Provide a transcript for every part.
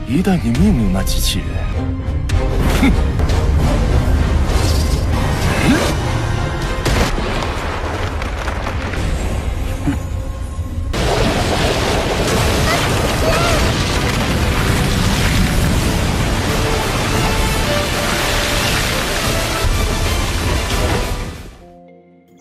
一旦你命令那机器人，哼！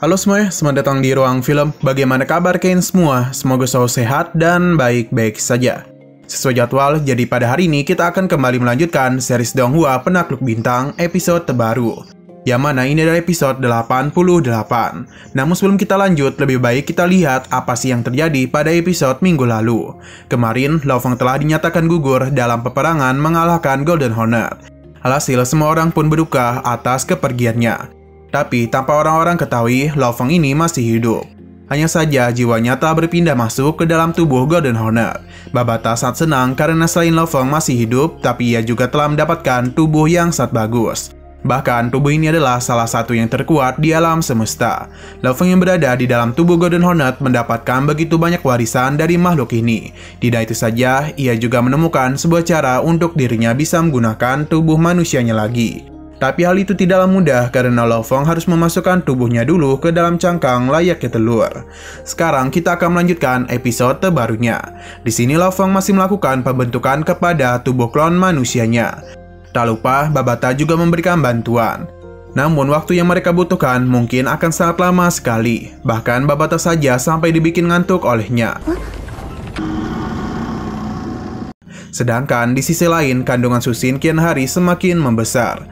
Halo semuanya, selamat datang di Ruang Film. Bagaimana kabar kalian semua? Semoga selalu sehat dan baik-baik saja. Sesuai jadwal, jadi pada hari ini kita akan kembali melanjutkan series Donghua Penakluk Bintang episode terbaru. Yang mana ini adalah episode 88. Namun sebelum kita lanjut, lebih baik kita lihat apa sih yang terjadi pada episode minggu lalu. Kemarin, Lo Feng telah dinyatakan gugur dalam peperangan mengalahkan Golden Hornet. Alhasil, semua orang pun berduka atas kepergiannya. Tapi tanpa orang-orang ketahui, Lo Feng ini masih hidup. Hanya saja jiwanya telah berpindah masuk ke dalam tubuh Golden Hornet. Babata sangat senang karena selain Lo Feng masih hidup, tapi ia juga telah mendapatkan tubuh yang sangat bagus. Bahkan tubuh ini adalah salah satu yang terkuat di alam semesta. Lo Feng yang berada di dalam tubuh Golden Hornet mendapatkan begitu banyak warisan dari makhluk ini. Tidak itu saja, ia juga menemukan sebuah cara untuk dirinya bisa menggunakan tubuh manusianya lagi. Tapi hal itu tidaklah mudah karena Lo Feng harus memasukkan tubuhnya dulu ke dalam cangkang layaknya telur. Sekarang kita akan melanjutkan episode terbarunya. Di sini Lo Feng masih melakukan pembentukan kepada tubuh klon manusianya. Tak lupa, Babata juga memberikan bantuan. Namun waktu yang mereka butuhkan mungkin akan sangat lama sekali. Bahkan Babata saja sampai dibikin ngantuk olehnya. Sedangkan di sisi lain, kandungan Susin kian hari semakin membesar.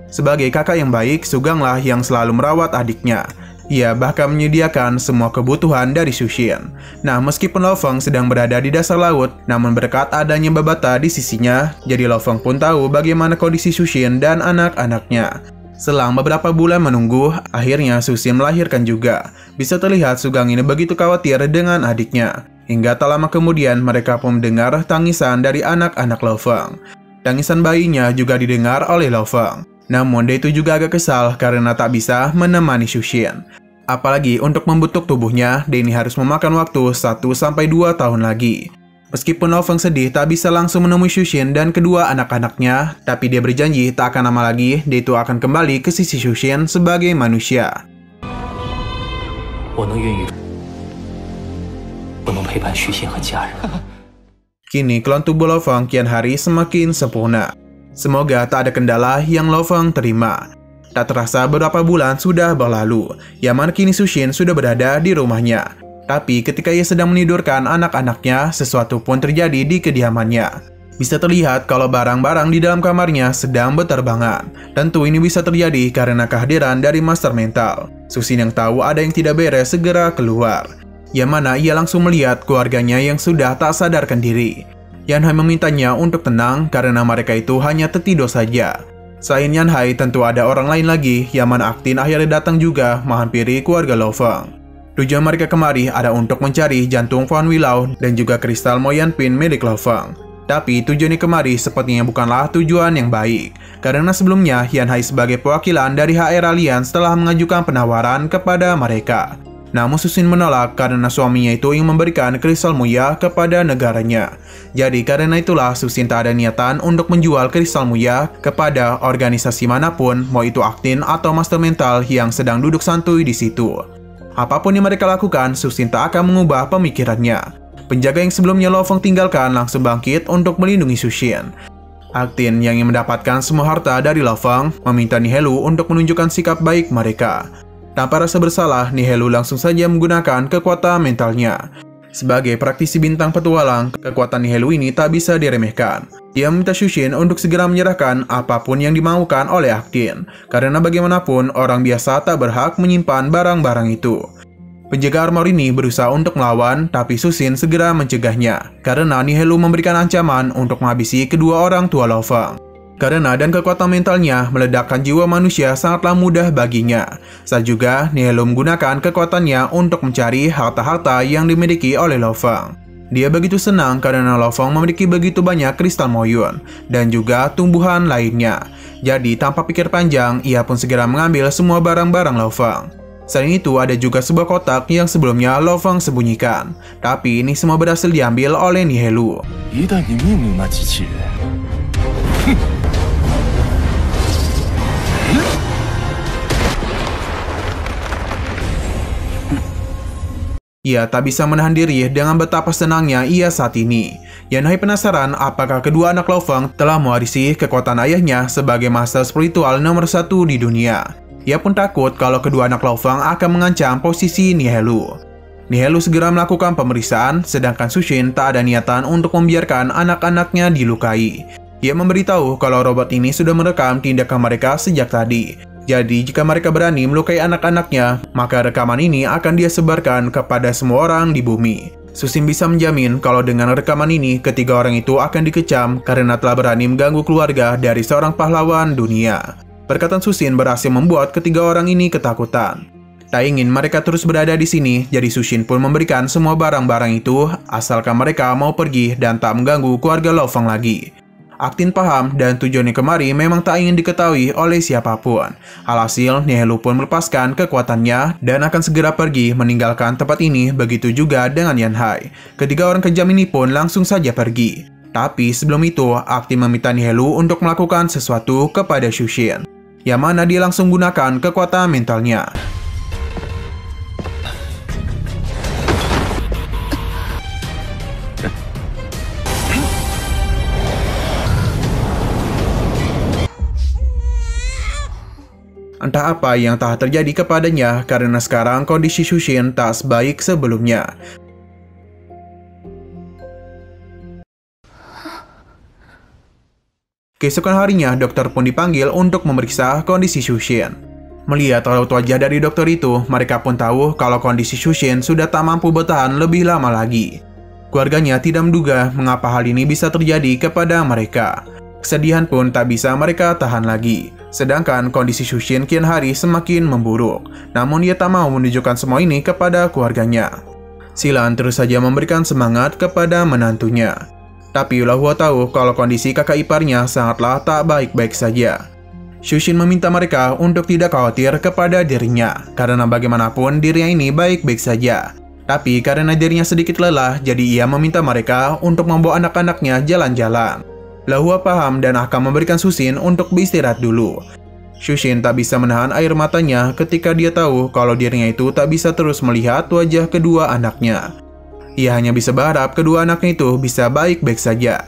Sebagai kakak yang baik, Suganglah yang selalu merawat adiknya. Ia bahkan menyediakan semua kebutuhan dari Susin. Nah, meskipun Lo Feng sedang berada di dasar laut, namun berkat adanya Babata di sisinya, jadi Lo Feng pun tahu bagaimana kondisi Susin dan anak-anaknya. Selang beberapa bulan menunggu, akhirnya Susin melahirkan juga. Bisa terlihat Sugang ini begitu khawatir dengan adiknya. Hingga tak lama kemudian mereka pun mendengar tangisan dari anak-anak Lo Feng. Tangisan bayinya juga didengar oleh Lo Feng. Namun dia itu juga agak kesal karena tak bisa menemani Susin. Apalagi untuk membentuk tubuhnya, dia ini harus memakan waktu 1-2 tahun lagi. Meskipun Lo Feng sedih tak bisa langsung menemui Susin dan kedua anak-anaknya, tapi dia berjanji tak akan lama lagi dia itu akan kembali ke sisi Susin sebagai manusia. Kini klon tubuh Lo Feng kian hari semakin sempurna. Semoga tak ada kendala yang Lo Feng terima. Tak terasa beberapa bulan sudah berlalu, yang mana kini Susin sudah berada di rumahnya. Tapi ketika ia sedang menidurkan anak-anaknya, sesuatu pun terjadi di kediamannya. Bisa terlihat kalau barang-barang di dalam kamarnya sedang berterbangan. Tentu ini bisa terjadi karena kehadiran dari Master Mental. Susin yang tahu ada yang tidak beres segera keluar. Yang mana ia langsung melihat keluarganya yang sudah tak sadarkan diri. Yan Hai memintanya untuk tenang karena mereka itu hanya tertidur saja. Selain Yan Hai, tentu ada orang lain lagi, yang mana Aktin akhirnya datang juga menghampiri keluarga Lo Feng. Tujuan mereka kemari ada untuk mencari jantung Fan Wilau dan juga kristal Moyan Pin milik Lo Feng. Tapi tujuannya kemari sepertinya bukanlah tujuan yang baik, karena sebelumnya Yan Hai sebagai perwakilan dari HR Alliance telah mengajukan penawaran kepada mereka. Namun Susin menolak karena suaminya itu ingin memberikan kristal Muya kepada negaranya. Jadi karena itulah Susin tak ada niatan untuk menjual kristal Muya kepada organisasi manapun, mau itu Aktin atau Master Mental yang sedang duduk santuy di situ. Apapun yang mereka lakukan, Susin tak akan mengubah pemikirannya. Penjaga yang sebelumnya Lo Feng tinggalkan langsung bangkit untuk melindungi Susin. Aktin yang ingin mendapatkan semua harta dari Lo Feng meminta Nihelu untuk menunjukkan sikap baik mereka. Tanpa rasa bersalah, Nihelu langsung saja menggunakan kekuatan mentalnya. Sebagai praktisi bintang petualang, kekuatan Nihelu ini tak bisa diremehkan. Ia meminta Susin untuk segera menyerahkan apapun yang dimaukan oleh Aktin, karena bagaimanapun orang biasa tak berhak menyimpan barang-barang itu. Penjaga armor ini berusaha untuk melawan, tapi Susin segera mencegahnya, karena Nihelu memberikan ancaman untuk menghabisi kedua orang tua Lo Feng. Karena dan kekuatan mentalnya meledakkan jiwa manusia sangatlah mudah baginya. Saat juga Nihelu menggunakan kekuatannya untuk mencari harta-harta yang dimiliki oleh Lo Feng. Dia begitu senang karena Lo Feng memiliki begitu banyak kristal Moyun dan juga tumbuhan lainnya. Jadi tanpa pikir panjang, ia pun segera mengambil semua barang-barang Lo Feng. Selain itu, ada juga sebuah kotak yang sebelumnya Lo Feng sembunyikan. Tapi ini semua berhasil diambil oleh Nihelu. 一旦你命令那机器人， Ia tak bisa menahan diri dengan betapa senangnya ia saat ini. Yanhai penasaran apakah kedua anak Lo Feng telah mewarisi kekuatan ayahnya sebagai master spiritual nomor 1 di dunia. Ia pun takut kalau kedua anak Lo Feng akan mengancam posisi Nihelu. Nihelu segera melakukan pemeriksaan, sedangkan Sushin tak ada niatan untuk membiarkan anak-anaknya dilukai. Ia memberitahu kalau robot ini sudah merekam tindakan mereka sejak tadi. Jadi, jika mereka berani melukai anak-anaknya, maka rekaman ini akan dia sebarkan kepada semua orang di bumi. Sushin bisa menjamin kalau dengan rekaman ini, ketiga orang itu akan dikecam karena telah berani mengganggu keluarga dari seorang pahlawan dunia. Perkataan Sushin berhasil membuat ketiga orang ini ketakutan. Tak ingin mereka terus berada di sini, jadi Sushin pun memberikan semua barang-barang itu, asalkan mereka mau pergi dan tak mengganggu keluarga Lo Feng lagi. Aktin paham dan tujuannya kemari memang tak ingin diketahui oleh siapapun. Alhasil, Nihelu pun melepaskan kekuatannya dan akan segera pergi meninggalkan tempat ini, begitu juga dengan Yanhai. Ketiga orang kejam ini pun langsung saja pergi. Tapi sebelum itu, Aktin meminta Nihelu untuk melakukan sesuatu kepada Sushin, yang mana dia langsung gunakan kekuatan mentalnya. Entah apa yang telah terjadi kepadanya karena sekarang kondisi Sushin tak sebaik sebelumnya. Keesokan harinya, dokter pun dipanggil untuk memeriksa kondisi Sushin. Melihat raut wajah dari dokter itu, mereka pun tahu kalau kondisi Sushin sudah tak mampu bertahan lebih lama lagi. Keluarganya tidak menduga mengapa hal ini bisa terjadi kepada mereka. Kesedihan pun tak bisa mereka tahan lagi. Sedangkan kondisi Sushin kian hari semakin memburuk. Namun ia tak mau menunjukkan semua ini kepada keluarganya. Silan terus saja memberikan semangat kepada menantunya. Tapi Lahua tahu kalau kondisi kakak iparnya sangatlah tak baik-baik saja. Sushin meminta mereka untuk tidak khawatir kepada dirinya, karena bagaimanapun dirinya ini baik-baik saja. Tapi karena dirinya sedikit lelah, jadi ia meminta mereka untuk membawa anak-anaknya jalan-jalan. Lahua paham dan akan memberikan Sushin untuk beristirahat dulu. Sushin tak bisa menahan air matanya ketika dia tahu kalau dirinya itu tak bisa terus melihat wajah kedua anaknya. Ia hanya bisa berharap kedua anaknya itu bisa baik-baik saja.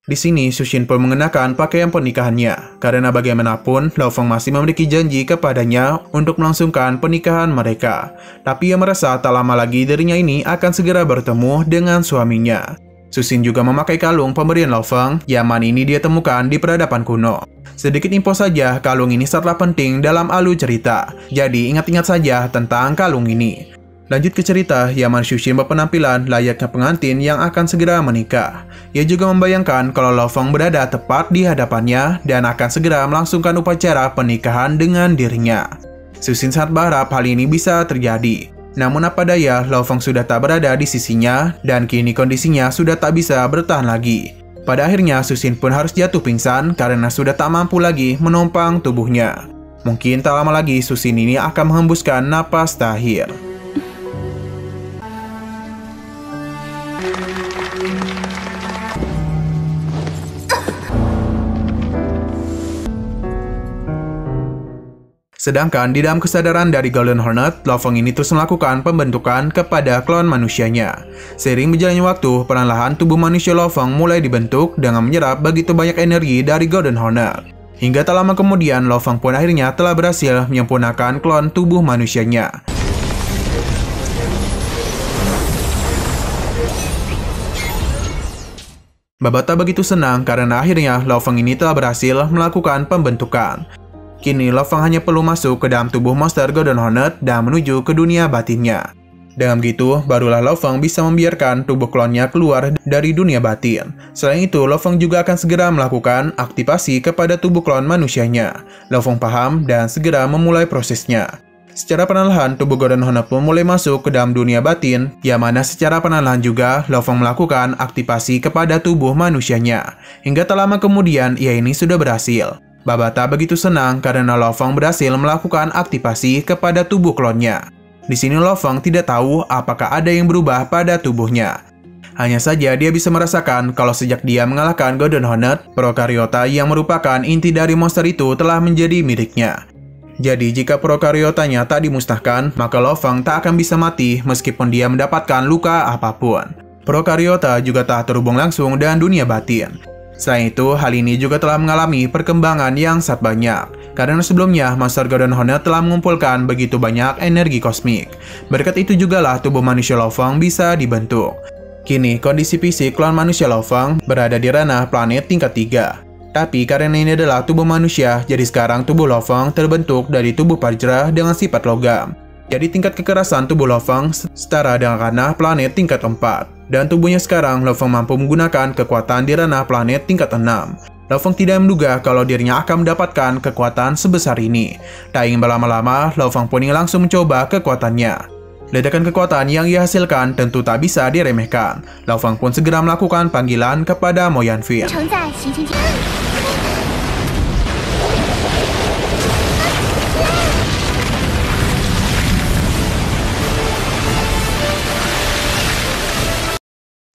Di sini, Sushin pun mengenakan pakaian pernikahannya, karena bagaimanapun, Lo Feng masih memiliki janji kepadanya untuk melangsungkan pernikahan mereka. Tapi ia merasa tak lama lagi dirinya ini akan segera bertemu dengan suaminya. Sushin juga memakai kalung pemberian Lo Feng, yang mana ini dia temukan di peradaban kuno. Sedikit info saja, kalung ini sangatlah penting dalam alur cerita, jadi ingat-ingat saja tentang kalung ini. Lanjut ke cerita, Yaman Sushin berpenampilan layaknya pengantin yang akan segera menikah. Ia juga membayangkan kalau Lo Feng berada tepat di hadapannya dan akan segera melangsungkan upacara pernikahan dengan dirinya. Sushin sangat berharap hal ini bisa terjadi. Namun apa daya, Lo Feng sudah tak berada di sisinya dan kini kondisinya sudah tak bisa bertahan lagi. Pada akhirnya, Sushin pun harus jatuh pingsan karena sudah tak mampu lagi menumpang tubuhnya. Mungkin tak lama lagi Sushin ini akan menghembuskan napas terakhir. Sedangkan di dalam kesadaran dari Golden Hornet, Lo Feng ini terus melakukan pembentukan kepada klon manusianya. Seiring berjalannya waktu, perlahan tubuh manusia Lo Feng mulai dibentuk dengan menyerap begitu banyak energi dari Golden Hornet. Hingga tak lama kemudian, Lo Feng pun akhirnya telah berhasil menyempurnakan klon tubuh manusianya. Baba tak begitu senang karena akhirnya Lo Feng ini telah berhasil melakukan pembentukan. Kini Lo Feng hanya perlu masuk ke dalam tubuh monster Golden Hornet dan menuju ke dunia batinnya. Dengan begitu, barulah Lo Feng bisa membiarkan tubuh klonnya keluar dari dunia batin. Selain itu, Lo Feng juga akan segera melakukan aktivasi kepada tubuh klon manusianya. Lo Feng paham dan segera memulai prosesnya. Secara perlahan, tubuh Golden Hornet pun mulai masuk ke dalam dunia batin, yang mana secara perlahan juga Lo Fong melakukan aktivasi kepada tubuh manusianya. Hingga tak lama kemudian, ia ini sudah berhasil. Babata begitu senang karena Lo Fong berhasil melakukan aktivasi kepada tubuh klonnya. Di sini Lo Fong tidak tahu apakah ada yang berubah pada tubuhnya. Hanya saja dia bisa merasakan kalau sejak dia mengalahkan Golden Hornet, prokaryota yang merupakan inti dari monster itu telah menjadi miliknya. Jadi jika prokaryotanya tak dimusnahkan, maka Lo Fong tak akan bisa mati meskipun dia mendapatkan luka apapun. Prokaryota juga tak terhubung langsung dengan dunia batin. Selain itu, hal ini juga telah mengalami perkembangan yang sangat banyak. Karena sebelumnya, monster Golden Hornet telah mengumpulkan begitu banyak energi kosmik. Berkat itu jugalah tubuh manusia Lo Fong bisa dibentuk. Kini, kondisi fisik klon manusia Lo Fong berada di ranah planet tingkat 3. Tapi karena ini adalah tubuh manusia, jadi sekarang tubuh Lo Fong terbentuk dari tubuh Vajra dengan sifat logam. Jadi tingkat kekerasan tubuh Lo Fong setara dengan ranah planet tingkat 4. Dan tubuhnya sekarang Lo Fong mampu menggunakan kekuatan di ranah planet tingkat 6. Lo Fong tidak menduga kalau dirinya akan mendapatkan kekuatan sebesar ini. Tak ingin berlama-lama, Lo Fong pun ingin langsung mencoba kekuatannya. Ledakan kekuatan yang ia hasilkan tentu tak bisa diremehkan. Lo Fong pun segera melakukan panggilan kepada Mo Yanfei.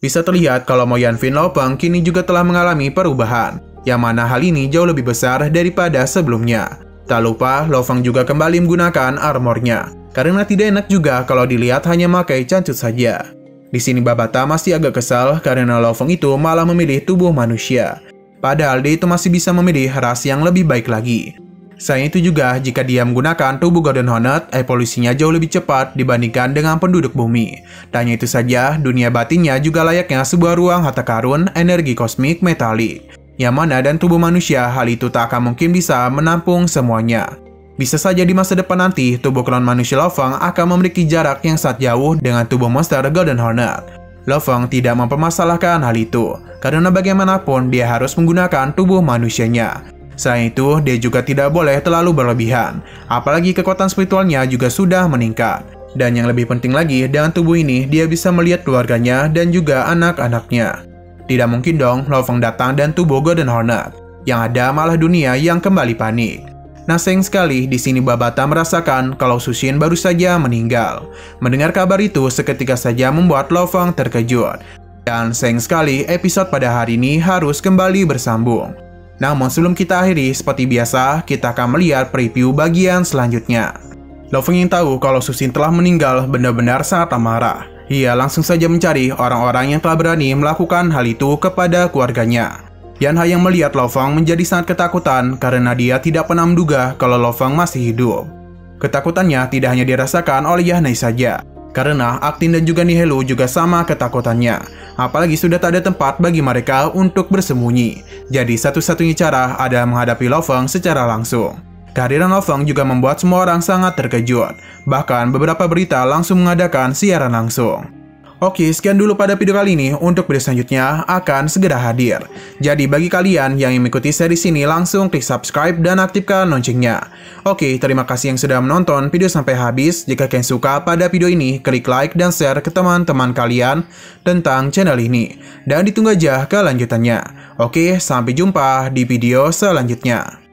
Bisa terlihat kalau Mo Yanfei Lo Fong kini juga telah mengalami perubahan, yang mana hal ini jauh lebih besar daripada sebelumnya. Tak lupa, Lo Fong juga kembali menggunakan armornya, karena tidak enak juga kalau dilihat hanya pakai cancut saja. Di sini Babata masih agak kesal karena Lo Fong itu malah memilih tubuh manusia. Padahal dia itu masih bisa memilih ras yang lebih baik lagi. Selain itu juga, jika dia menggunakan tubuh Golden Hornet, evolusinya jauh lebih cepat dibandingkan dengan penduduk bumi. Tak hanya itu saja, dunia batinnya juga layaknya sebuah ruang harta karun energi kosmik metalik. Yang mana dan tubuh manusia, hal itu tak akan mungkin bisa menampung semuanya. Bisa saja di masa depan nanti, tubuh klon manusia Lo Fong akan memiliki jarak yang sangat jauh dengan tubuh monster Golden Hornet. Lo Fong tidak mempermasalahkan hal itu, karena bagaimanapun dia harus menggunakan tubuh manusianya. Selain itu, dia juga tidak boleh terlalu berlebihan, apalagi kekuatan spiritualnya juga sudah meningkat. Dan yang lebih penting lagi, dengan tubuh ini, dia bisa melihat keluarganya dan juga anak-anaknya. Tidak mungkin dong Lo Fong datang dan tubuh Golden Hornet. Yang ada malah dunia yang kembali panik. Nah, sayang sekali di sini Babata merasakan kalau Su Xin baru saja meninggal. Mendengar kabar itu seketika saja membuat Lo Fong terkejut. Dan sayang sekali episode pada hari ini harus kembali bersambung. Namun sebelum kita akhiri, seperti biasa, kita akan melihat preview bagian selanjutnya. Lo Fong ingin tahu kalau Su Xin telah meninggal benar-benar sangat marah. Ia langsung saja mencari orang-orang yang telah berani melakukan hal itu kepada keluarganya. Yan Ha yang melihat Lo Fong menjadi sangat ketakutan karena dia tidak pernah menduga kalau Lo Fong masih hidup. Ketakutannya tidak hanya dirasakan oleh Yan Ha saja, karena Actin dan juga Nihelu juga sama ketakutannya. Apalagi sudah tak ada tempat bagi mereka untuk bersembunyi. Jadi satu-satunya cara adalah menghadapi Lo Fong secara langsung. Kehadiran Lo Fong juga membuat semua orang sangat terkejut. Bahkan beberapa berita langsung mengadakan siaran langsung. Oke, sekian dulu pada video kali ini. Untuk video selanjutnya akan segera hadir. Jadi bagi kalian yang ingin mengikuti seri ini, langsung klik subscribe dan aktifkan loncengnya. Oke, terima kasih yang sudah menonton video sampai habis. Jika kalian suka pada video ini, klik like dan share ke teman-teman kalian tentang channel ini. Dan ditunggu aja kelanjutannya. Oke, sampai jumpa di video selanjutnya.